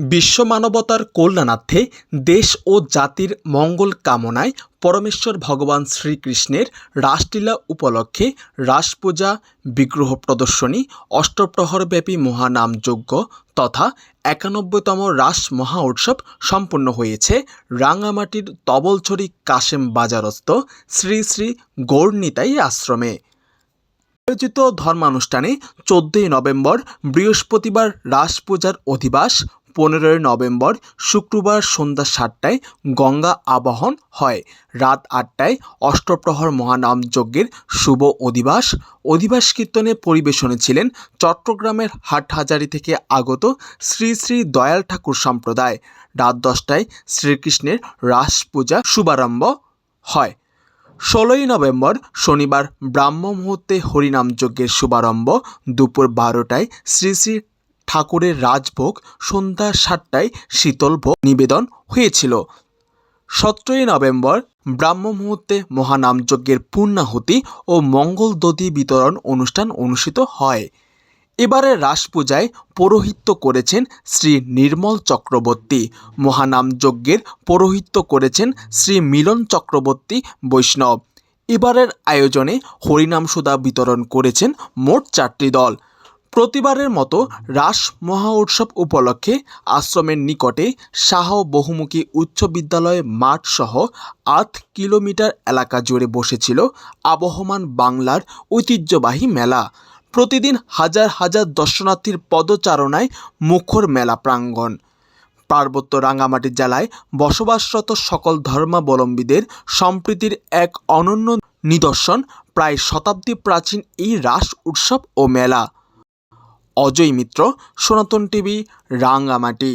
বিশ্ব মানবতার কল্যাণার্থে দেশ ও জাতির মঙ্গল কামনায় পরমেশ্বর ভগবান শ্রীকৃষ্ণের রাসলীলা উপলক্ষে রাসপূজা, বিগ্রহ প্রদর্শনী, অষ্টপ্রহরব্যাপী মহানামযজ্ঞ তথা ৯১তম রাস মহা উৎসব সম্পন্ন হয়েছে রাঙামাটির তবলছড়ি কাশেম বাজারস্থ শ্রী শ্রী গৌরনিতাই আশ্রমে। আয়োজিত ধর্মানুষ্ঠানে ১৪ই নভেম্বর বৃহস্পতিবার রাস পূজার অধিবাস, ১৫ই নভেম্বর শুক্রবার সন্ধ্যা ৭টায় গঙ্গা আবাহন হয়। রাত ৮টায় অষ্টপ্রহর মহানামযজ্ঞের শুভ অধিবাস কীর্তনে পরিবেশনে ছিলেন চট্টগ্রামের হাটহাজারী থেকে আগত শ্রী শ্রী দয়াল ঠাকুর সম্প্রদায়। রাত ১০টায় শ্রীকৃষ্ণের রাস পূজা শুভারম্ভ হয়। ১৬ই নভেম্বর শনিবার ব্রাহ্ম মুহূর্তে হরিনাম যজ্ঞের শুভারম্ভ, দুপুর ১২টায় শ্রী শ্রী ঠাকুরের রাজভোগ, সন্ধ্যা ৭টায় শীতল ভোগ নিবেদন হয়েছিল। ১৭ই নভেম্বর ব্রাহ্ম মুহূর্তে মহানামযজ্ঞের পূর্ণাহুতি ও মঙ্গল দধি বিতরণ অনুষ্ঠান অনুষ্ঠিত হয়। এবারের রাস পূজায় পৌরোহিত্য করেছেন শ্রী নির্মল চক্রবর্তী, মহানামযজ্ঞের পৌরোহিত্য করেছেন শ্রী মিলন চক্রবর্তী বৈষ্ণব। এবারের আয়োজনে হরিনাম সুধা বিতরণ করেছেন মোট ৪টি দল। প্রতিবারের মতো রাস মহা উৎসব উপলক্ষে আশ্রমের নিকটে শাহ বহুমুখী উচ্চ বিদ্যালয় মাঠ সহ ৮ কিলোমিটার এলাকা জুড়ে বসেছিল আবহমান বাংলার ঐতিহ্যবাহী মেলা। প্রতিদিন হাজার হাজার দর্শনার্থীর পদচারণায় মুখর মেলা প্রাঙ্গণ। পার্বত্য রাঙামাটি জেলায় বসবাসরত সকল ধর্মাবলম্বীদের সম্প্রীতির এক অনন্য নিদর্শন প্রায় শতাব্দী প্রাচীন এই রাস উৎসব ও মেলা। অজয় মিত্র, সনাতন টিভি, রাঙ্গামাটি।